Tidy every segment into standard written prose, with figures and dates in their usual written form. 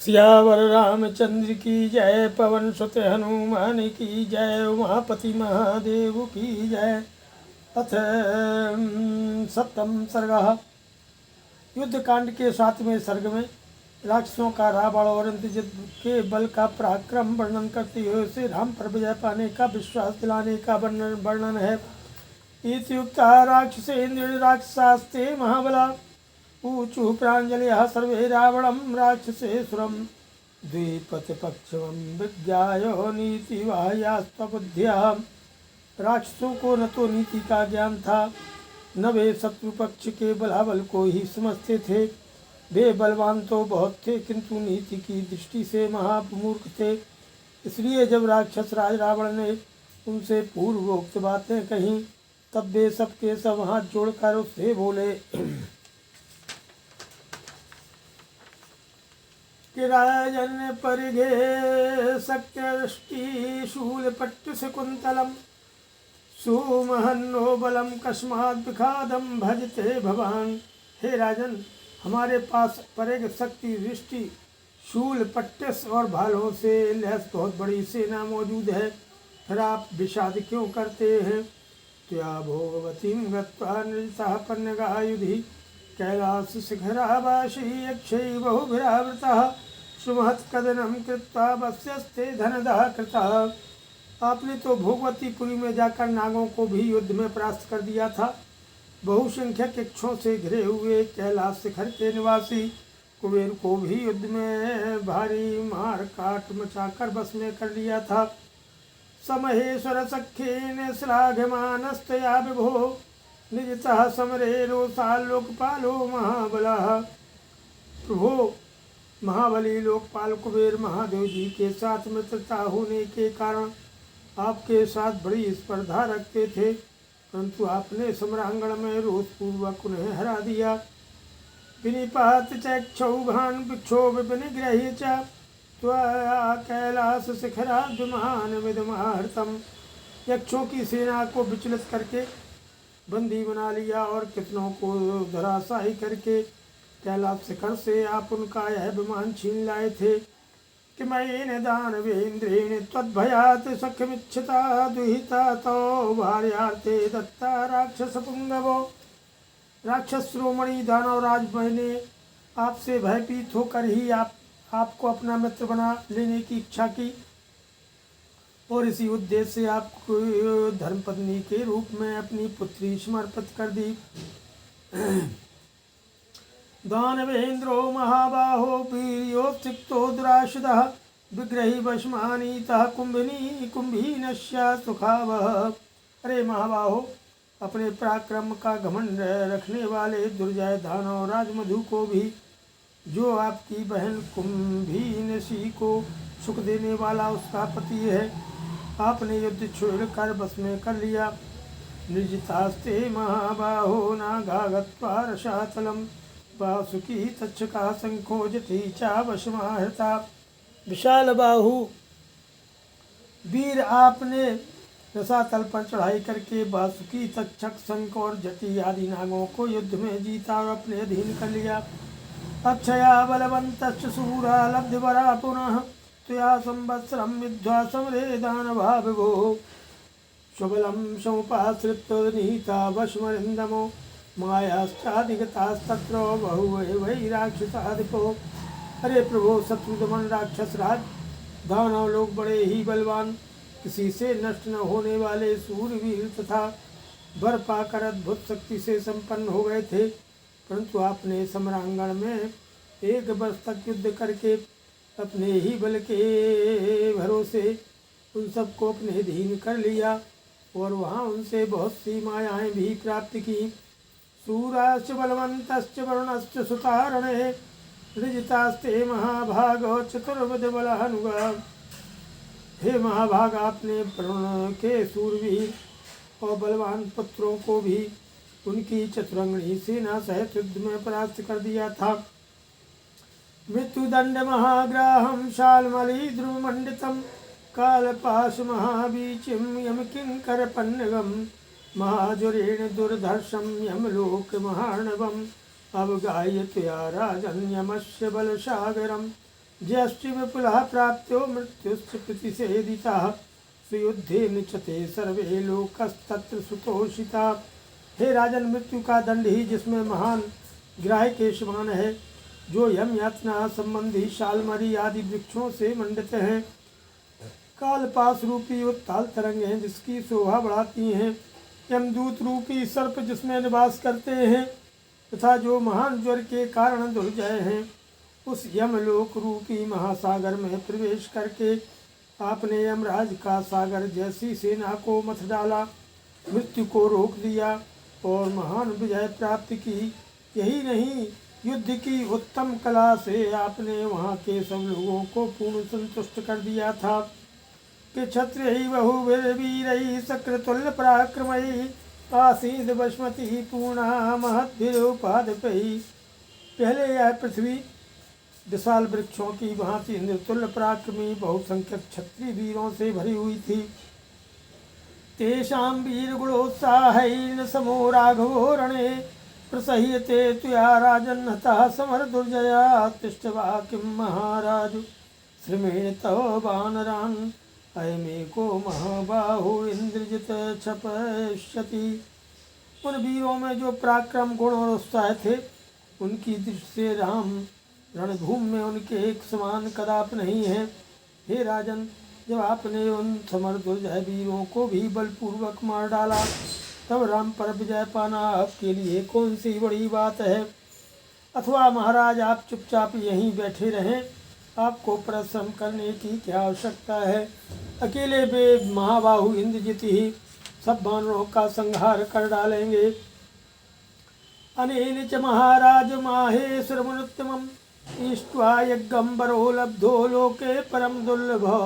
सियावर रामचंद्र की जय, पवन सुत हनुमान की जय, उमापति महादेव की जय। अथ सप्तम सर्ग। युद्ध कांड के 7वें सर्ग में राक्षसों का रावण और इंद्रजित के बल का पराक्रम वर्णन करते हुए उसे राम पर विजय पाने का विश्वास दिलाने का वर्णन है। इत्युक्ता राक्षसेन्द्र राक्षसास्ते महाबला ऊचु प्राञ्जलयः सर्वे रावणं राक्षसेसुरं द्विपतिपक्षं विज्ञाय नीतिवाह्यास्त्वबुद्ध्या। राक्षसों को न तो नीति का ज्ञान था, न वे शत्रु पक्ष के बलाबल को ही समझते थे। वे बलवान तो बहुत थे, किंतु नीति की दृष्टि से महामूर्ख थे। इसलिए जब राक्षस राज रावण ने उनसे पूर्वोक्त बातें कहीं, तब वे सबके सब हाथ जोड़कर उससे बोले कि राजन परिघे शक्यष्टि शूलपट्ट शकुन्तलं सुमहन्नो बलम कस्मात् विखादम भजते भवान। हे राजन, हमारे पास परिघ शक्ति वृष्टि शूल पट्टिस और भालों से लैस बहुत बड़ी सेना मौजूद है, फिर आप विषाद क्यों करते हैं। त्वया भोगवतीं गत्वा नृतः पन्नगायुधि कैलास शिखरावासी यक्षै बहुभिरावृतः सुमहत्कदनं कृत्वा वस्यस्ते धनदः कृतः। आपने तो भोगवतीपुरी में जाकर नागों को भी युद्ध में परास्त कर दिया था। बहुसंख्यक यक्षों से घिरे हुए कैलाश शिखर के निवासी कुबेर को भी युद्ध में भारी मार काट मचाकर बस में कर लिया था। समहेश्वर सख्येन श्लाघमानस्तया विभो निजतः समरे रोषाल लोकपालो महाबलः। प्रभो, महाबली लोकपाल कुबेर महादेव जी के साथ मित्रता होने के कारण आपके साथ बड़ी स्पर्धा रखते थे, परंतु आपने सम्रांगण में रोषपूर्वक उन्हें हरा दिया। विनिपात चक्षौघान विक्षोभ विनिग्रह्य च त्वया कैलास शिखराद्युमान विदमाहृतम। यक्षों की सेना को विचलित करके बंदी बना लिया और कितनों को धराशायी करके कैलाश शिखर से आप उनका यह विमान छीन लाए थे कि मयेन दानवेन्द्रेण त्वद्भयात् सख्यमिच्छता दुहिता तो भार्यार्थे दत्ता राक्षस पुंगवो। राक्षस श्रोमणि दानवराज, मैंने आपसे भयभीत होकर ही आपको अपना मित्र बना लेने की इच्छा की और इसी उद्देश्य से आपको धर्मपत्नी के रूप में अपनी पुत्री समर्पित कर दी। दानवेन्द्रो महाबाहो वीर्योत्सिक्तो दुराशदः विग्रही वशमानीतः कुंभीनश्या सुखावह। अरे महाबाहो, अपने पराक्रम का घमंड रखने वाले दुर्जय दानव राजमधु को भी, जो आपकी बहन कुंभीनसी को सुख देने वाला उसका पति है, आपने युद्ध छोड़कर बस में कर लिया। निजितास्ते महाबाहो नागागत्वा रसातलम वासुकी तक्षका संकोजती चा वशमाहृता। विशाल बाहु वीर, आपने रसातल पर चढ़ाई करके वासुकी तक्षक शंख और जटी आदि नागों को युद्ध में जीता और अपने अधीन कर लिया। अक्षया बलवंतश्च सूरा लब्धवरा पुनः त्वया संवत्सरं विद्वा समरे दानवा विभो। स्वबलं समुपाश्रित्य निहिता वशमरिन्दमो मायाश्चाधिगतास्तत्र बहुवै राक्षसाधिपो। अरे प्रभो, शत्रुदमन राक्षस राज दानव लोग बड़े ही बलवान, किसी से नष्ट न होने वाले सूरवीर तथा वर पाकर अद्भुत शक्ति से संपन्न हो गए थे, परंतु आपने सम्रांगण में एक वर्ष तक युद्ध करके अपने ही बल के भरोसे उन सबको अपने अधीन कर लिया और वहाँ उनसे बहुत सी मायाएँ भी प्राप्त की। सूराश्च बलवंतश्च वरुणश्च सुतारणे ऋजितास्ते महाभागो चतुर्विध बलानुगा। हे महाभाग, आपने वरुण के सूरवीर और बलवान पुत्रों को भी उनकी चतुरंगणी सेना सहित युद्ध में परास्त कर दिया था। मृत्युदंड महाग्राहम शालमली ध्रुवमंडितम कालपाश महाबीचिम यम किंकर पन्नगम महाजुरेण दुर्धर्षम यमलोक महार्णवम अवगाह्य त्वया राजन्यमस्य बलसागरम जयश्री विपुलः प्राप्त्यो मृत्युश्च प्रतिषेधितः सुयुद्धे निचते सर्वे लोकस्तत्र सुतोषिता। हे राजन, मृत्यु का दंड ही जिसमें महान ग्राह्य के समान है, जो यम यातना संबंधी शालमरी आदि वृक्षों से मंडित हैं, कालपास रूपी उत्ताल तरंग हैं जिसकी शोभा बढ़ाती हैं, यमदूत रूपी सर्प जिसमें निवास करते हैं, तथा जो महान ज्वर के कारण दुर्जय हैं, उस यमलोक रूपी महासागर में प्रवेश करके आपने यमराज का सागर जैसी सेना को मथ डाला, मृत्यु को रोक दिया और महान विजय प्राप्त की। यही नहीं, युद्ध की उत्तम कला से आपने वहाँ के सब लोगों को पूर्ण संतुष्ट कर दिया था कि क्षत्रिय बहुवीर सक्रतुल्य पराक्रमयी आसीद बसमती पूर्णा महद्भिरुपादपयी। पहले यह पृथ्वी विशाल वृक्षों की भांति इंद्रतुल्य पराक्रमी बहुसंख्यक क्षत्रिय वीरों से भरी हुई थी। तेषां वीर गुणोत्साहैर्न समो राघवो रणे प्रसह्यते तुया राजन्नतः समर दुर्जया तिष्ठवा किं महाराज श्रीमेण तव वानरान् अयमेको महाबाहो इंद्रजित क्षपष्यति। उन वीरों में जो पराक्रम गुण और उत्साह थे, उनकी दृष्टि से राम रणभूमि में उनके एक समान कदाप नहीं है। हे राजन, जब आपने उन समर दुर्जय वीरों को भी बलपूर्वक मार डाला, तब राम पर विजय पाना आपके लिए कौन सी बड़ी बात है। अथवा महाराज आप चुपचाप यहीं बैठे रहें, आपको परिश्रम करने की क्या आवश्यकता है। अकेले वे महाबाहु इंद्रजित ही सब वानरों का संहार कर डालेंगे। अनेन च महाराज माहेश्वरमुत्तमम् इष्ट्वा यज्ञम्बरो लब्धो लोके परम दुर्लभो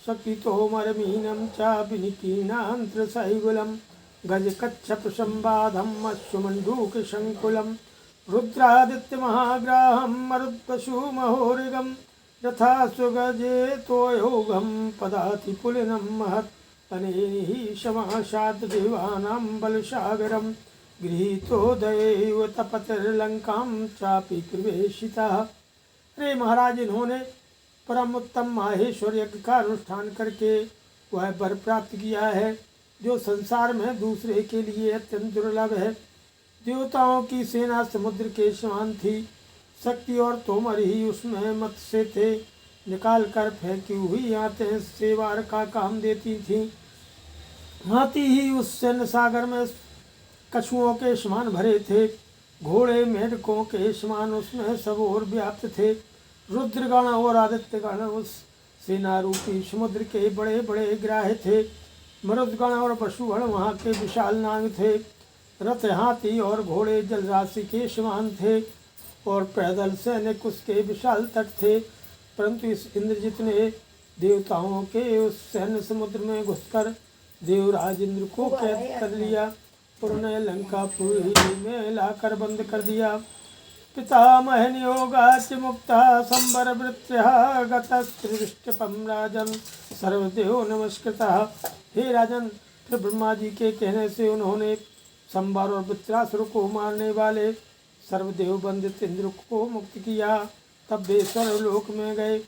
शकितो मरमीनं चाभिनिकीर्णान्त्र सैगुलं गजकच्छप संवादम् अश्वमण्डूकशङ्कुलं रुद्रादित्य महाग्राहं मरुत्पशु महोरिगं यथा सुगजे तोयोगं पदाति पुलिनं महत् अनेन हि समाशात् देवानां बलसागरं गृहीतोदयैव तपतिर्लंकां चापि प्रवेशितः। अरे महाराज, इन्होंने परम उत्तम माहेश्वर यज्ञ का अनुष्ठान करके वह वर प्राप्त किया है जो संसार में दूसरे के लिए अत्यंत दुर्लभ है। देवताओं की सेना समुद्र के समान थी, शक्ति और तोमर ही उसमें मत से थे, निकाल कर फेंकी हुई आंतें सेवार का काम देती थीं। हाथी ही उस सैन्य सागर में कछुओं के समान भरे थे, घोड़े मेढकों के समान उसमें सब ओर व्याप्त थे। रुद्रगण और आदित्यगण उस सेना रूपी समुद्र के बड़े बड़े ग्राह्य थे। मरुदगण और पशुगण वहाँ के विशाल नाग थे। रथ, हाथी और घोड़े जलराशि के समान थे और पैदल सैनिक उसके विशाल तट थे। परंतु इस इंद्रजित ने देवताओं के उस सैन्य समुद्र में घुसकर देवराज इंद्र को कैद कर लिया और उन्हें लंकापुरी में लाकर बंद कर दिया। पितामह नियोगाच मुक्ता संबर वृत्र्यः गतस्त्रिदृष्टपम राजन सर्वदेव नमस्कृतः। हे राजन, फिर ब्रह्मा जी के कहने से उन्होंने संबर और वृत्रासुर को मारने वाले सर्वदेव बंदित इंद्र को मुक्त किया। तब वे स्वर्गलोक में गए।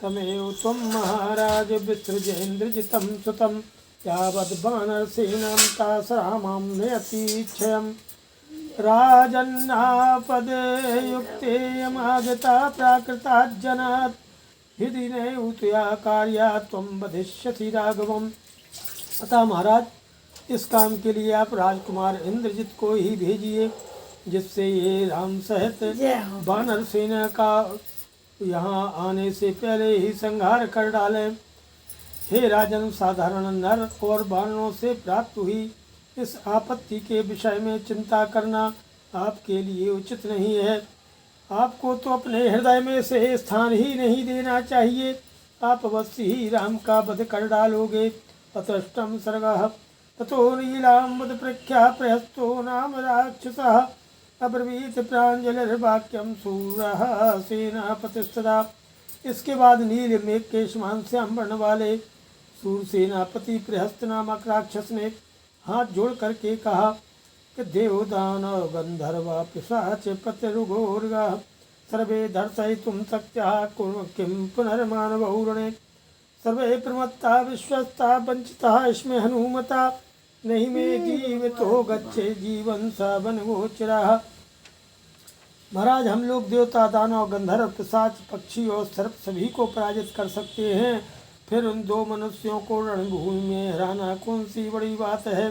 तमेव त्वं महाराज विसृजेन्द्रजितं सुतं यावद् वानरसेनां तासामां नयतीक्षयम् राजन्नापदे युक्ते यमागता प्राकृताज्जनात् हृदि नैवतया कार्या त्वं वधिष्यसि राघवम्। अतः महाराज, इस काम के लिए आप राजकुमार इंद्रजित को ही भेजिए, जिससे ये राम सहित वानर सेना का यहाँ आने से पहले ही संहार कर डालें। हे राजन, साधारण नर और वानरों से प्राप्त हुई इस आपत्ति के विषय में चिंता करना आपके लिए उचित नहीं है। आपको तो अपने हृदय में से स्थान ही नहीं देना चाहिए। आप अवश्य ही राम का वध कर डालोगे। अतष्टम सर्गः ततो नीलाम्बुद प्रख्या प्रहस्तो नाम राक्षसः अब्रवीत प्राञ्जलिर्वाक्यं सूरः सेनापतिस्तदा। इसके बाद नील मेघ के समान श्याम वर्ण वाले सूर सेनापति प्रहस्त नामक राक्षस ने हाथ जोड़ करके कहा कि देवदान गंधर्व पिशाच प्रतिरुघोर्गा सर्वे दर्शयितुं शक्याः किं पुनर्मानवौरणे सर्वे प्रमत्ता विश्वस्ता वंचिता स्मे हनुमता नहीं में जीवितो गच्छे जीवन सा वन गोचरः। महाराज हम लोग देवता दानव गंधर्व पिशाच पक्षी और सर्प सभी को पराजित कर सकते हैं, फिर उन दो मनुष्यों को रणभूमि में हराना कौन सी बड़ी बात है।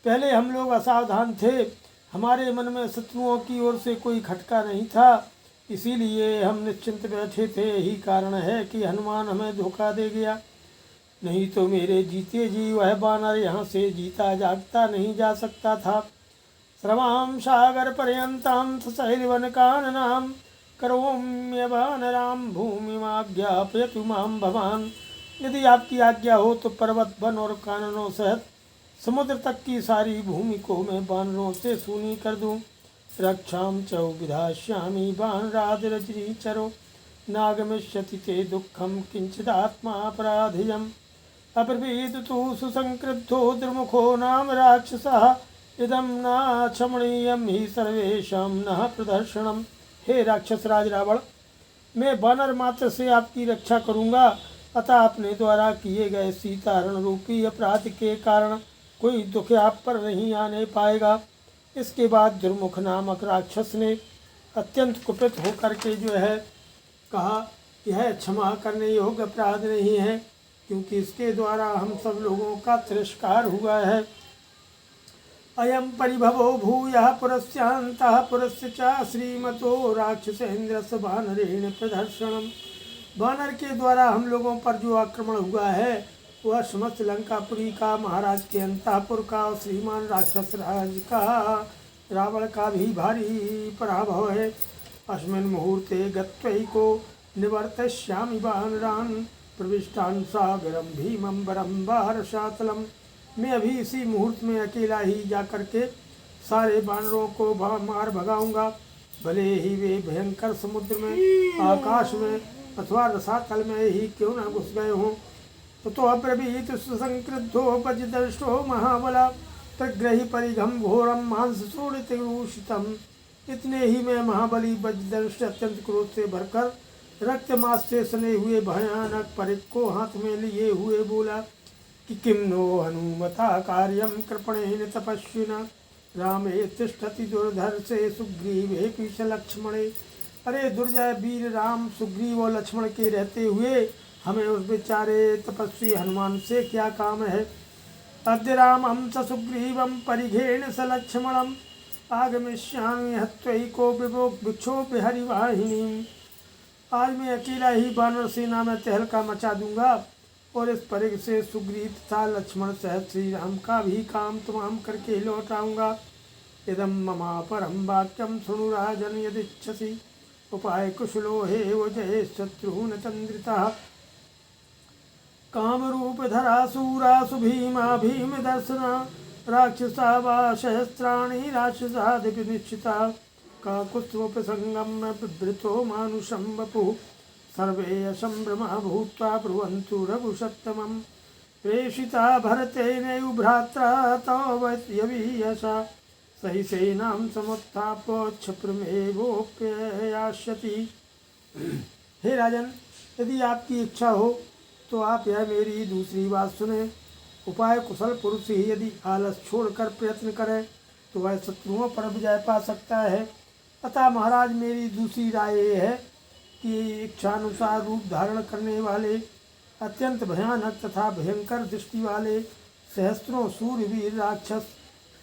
पहले हम लोग असावधान थे, हमारे मन में शत्रुओं की ओर से कोई खटका नहीं था, इसीलिए हम निश्चिंत बैठे थे। यही कारण है कि हनुमान हमें धोखा दे गया, नहीं तो मेरे जीते जी वह बानर यहाँ से जीता जागता नहीं जा सकता था। श्रवां सागर पर्यंतां सशैलवन काननां करोम्य वानरां भूमिमाज्ञापयतु मां भवान्। यदि आपकी आज्ञा हो तो पर्वत वन और काननों सहित समुद्र तक की सारी भूमि को मैं बानरों से सूनी कर दूं। रक्षां च विधास्यामि वानरादिरचिचरो नागमिष्यति ते दुःखं किंचिदात्मापराधियम्। अब्रवीतु सुसंक्रुद्धो दुर्मुखो नाम राक्षसः इदं न क्षमणीयं हि सर्वेषां नः प्रदर्शनम्। हे राक्षस राज रावण, मैं वानर मात्र से आपकी रक्षा करूँगा, अतः अपने द्वारा किए गए सीताहरण रूपी अपराध के कारण कोई दुख आप पर नहीं आने पाएगा। इसके बाद दुर्मुख नामक राक्षस ने अत्यंत कुपित होकर के जो है कहा, यह क्षमा करने योग्य अपराध नहीं है, क्योंकि इसके द्वारा हम सब लोगों का तिरस्कार हुआ है। अयम परिभवो भूयः पुरस्यान्तः पुरस्य च श्रीमतो राक्षसेन्द्रस्य वानरेण प्रदर्शनम्। वानर के द्वारा हम लोगों पर जो आक्रमण हुआ है वह समस्त लंकापुरी का, महाराज के अंतःपुर का और श्रीमान राक्षस राज का, रावण का भी भारी पराभव है। अस्मिन् मुहूर्ते गत्वैको निवर्तयिष्यामि वानरान् प्रविष्टान् सागरं भीमं वरम्बारशातलम्। मैं अभी इसी मुहूर्त में अकेला ही जा कर के सारे वानरों को मार भगाऊंगा, भले ही वे भयंकर समुद्र में, आकाश में अथवा रसातल में ही क्यों न घुस गए हों। तो अब्रवीत सुसंक्रुद्धो वज्रदंष्टो महाबला प्रग्रही परिघम घोरम मांसशोणितरूषितम्। इतने ही में महाबली वज्रदंष्ट अत्यंत क्रोध से भरकर रक्त मांस से सने हुए भयानक परिघ को हाथ में लिए हुए बोला कि किम नो हनुमता कार्यम कृपणेन तपस्विना रामे तिष्ठति दुर्धर्षे सुग्रीवे पीछ लक्ष्मणे। अरे दुर्जय वीर राम, सुग्रीव और लक्ष्मण के रहते हुए हमें उस बेचारे तपस्वी हनुमान से क्या काम है। अद्य रामं स सुग्रीवं परिघेण स लक्ष्मणम् आगमिष्यामि हत्वैको विक्षोभ्य हरिवाहिनीम्। आज मैं अकेला ही वानर सेना में तहलका मचा दूंगा और इस परिघ से सुग्रीव तथा लक्ष्मण सहित श्री राम का भी काम तमाम करके लौट आऊँगा। इदं ममा परम वाक्यम शृणु राजन यदिच्छसि उपाय कुशलो हे जय शत्रुघ्न तंद्रितः। कामरूपधरा सूरासु भीमा भीम दर्शना राक्षसा वा सहस्राणि राक्षसादिपि निश्चिता। काकुत्स्थप्रसंगं बिभृतो मानुषं वपुः सर्वे असंभ्रमा भूत्वा ब्रुवन्तु रघुसत्तमम्। प्रेषिता भरतेनैव भ्रात्रा तव यवीयसा सहि सेनां समुत्थाप्य क्षिप्रमेवोप्ययास्यति। हे राजन, यदि आपकी इच्छा हो तो आप यह मेरी दूसरी बात सुने। उपाय कुशल पुरुष ही यदि आलस छोड़कर प्रयत्न करे तो वह शत्रुओं पर विजय पा सकता है। अतः महाराज, मेरी दूसरी राय यह है कि इच्छानुसार रूप धारण करने वाले, अत्यंत भयानक तथा भयंकर दृष्टि वाले सहस्त्रों सूरवीर राक्षस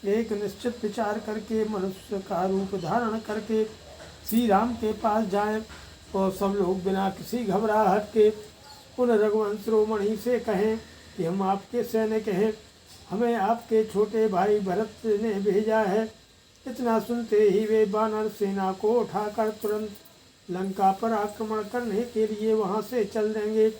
एक निश्चित विचार करके मनुष्य का रूप धारण करके श्री राम के पास जाएं और सब लोग बिना किसी घबराहट के उन रघुवंश शिरोमणि से कहें कि हम आपके सैनिक हैं, हमें आपके छोटे भाई भरत ने भेजा है। इतना सुनते ही वे वानर सेना को उठाकर तुरंत लंका पर आक्रमण करने के लिए वहां से चल देंगे।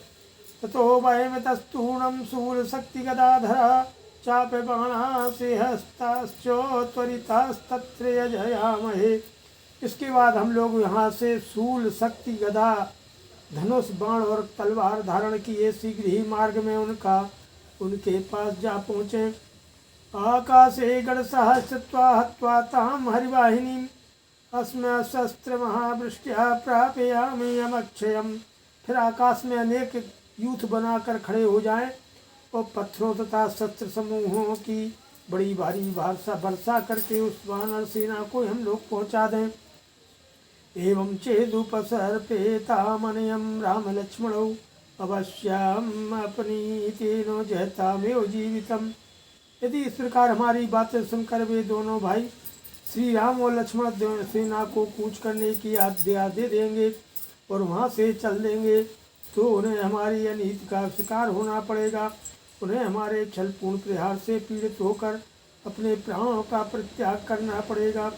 ततो वयमितस्तूणं शूलशक्ति गदाधरा चाप बाणासे हस्ताश्चोत्वरितास्तत्र यजयामहे। इसके बाद हम लोग यहाँ से शूल शक्ति गदा धनुष बाण और तलवार धारण किए शीघ्र ही मार्ग में उनके पास जा पहुँचे। आकाशे गणसहस्रत्वा हत्वा तां हरिवाहिनीं अस्मै शस्त्र महावृष्टिया प्रापयामि अमक्षयम। फिर आकाश में अनेक यूथ बनाकर खड़े हो जाएं और पत्थरों तथा शस्त्र समूहों की बड़ी भारी वर्षा करके उस वानर सेना को हम लोग पहुंचा दें। एवं चेदुपसर्पेतामनयं राम लक्ष्मणौ अवश्यम अपनीतेनो जयतामेव जीवितम। यदि इस प्रकार हमारी बातें सुनकर वे दोनों भाई श्री राम और लक्ष्मण सेना को कूच करने की आज्ञा दे देंगे और वहाँ से चल देंगे, तो उन्हें हमारी अनीति का शिकार होना पड़ेगा। उन्हें हमारे छलपूर्ण प्रहार से पीड़ित होकर अपने प्राणों का परित्याग करना पड़ेगा।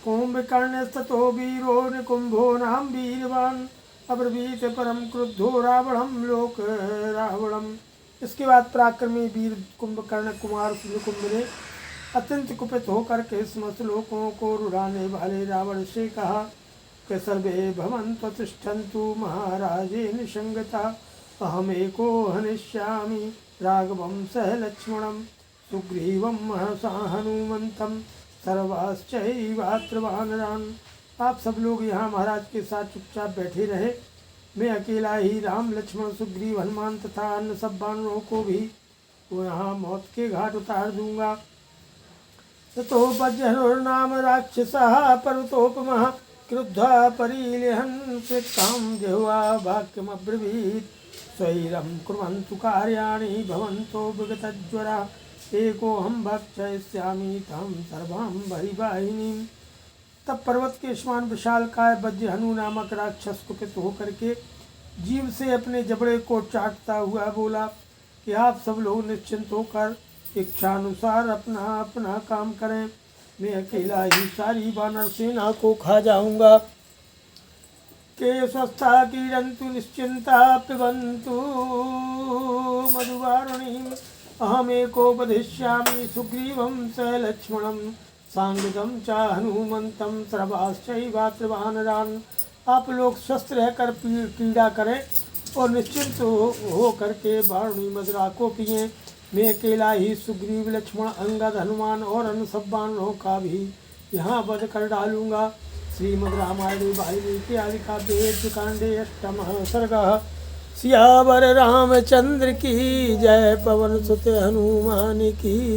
कुंभकर्ण ततो वीरो निकुंभो नाम वीरवान अब्रवीत परम क्रुद्धो रावणम लोक रावणम। इसके बाद पराक्रमी वीर कुंभकर्ण कुमार निकुंभ ने अत्यंत कुपित होकर के समस्त लोकों को रुलाने वाले रावण से कहा कि सर्वे भवन्तु तिष्ठन्तु महाराजे निसंगता अहमेको हनिष्यामि राघवं सह लक्ष्मणं सुग्रीवं महसा हनुमन्तं सर्वाश्चैवात्र वानरान्। आप सब लोग यहाँ महाराज के साथ चुपचाप बैठे रहे। मैं अकेला ही राम लक्ष्मण सुग्रीव हनुमान तथा अन्य सब वानरों को भी यहाँ मौत के घाट उतार दूंगा। ततो वज्रनाम राक्षसः पर्वतोपमः क्रुद्धः परिलिहन् कृत्तां जिह्वा वाक्यमब्रवीत् स्वैरं कुर्वन्तु कार्याणि भवन्तो विगतज्वरा एकोऽहं भक्षयिष्यामि तं सर्वां बहिर्वाहिनीम्। तब पर्वत के समान विशालकाय वज्रहनु नामक राक्षस कुपित होकर के जीव से अपने जबड़े को चाटता हुआ बोला कि आप सब लोग निश्चिंत होकर इच्छानुसार अपना अपना काम करें, मैं अकेला ही सारी वानर सेना को खा जाऊंगा। के स्वस्था क्रीडन्तु निश्चिंता पिबन्तु मधुवारुणीम् अहमेको वधिष्यामि सुग्रीवं स लक्ष्मणं सांगदं च हनुमन्तं सर्वाश्चैवात्र वानरान्। आप लोग स्वस्थ रहकर क्रीड़ा करें और निश्चिंत हो करके वारुणी मदिरा को पिएं। मैं अकेला ही सुग्रीव लक्ष्मण अंगद हनुमान और अन्य सब वानरों का भी यहाँ वध कर डालूंगा। श्रीमद् रामायणे वाल्मीकि आदि काव्ये कांडे अष्टमः सर्गः। सियावर रामचंद्र की जय, पवन सुत हनुमान की।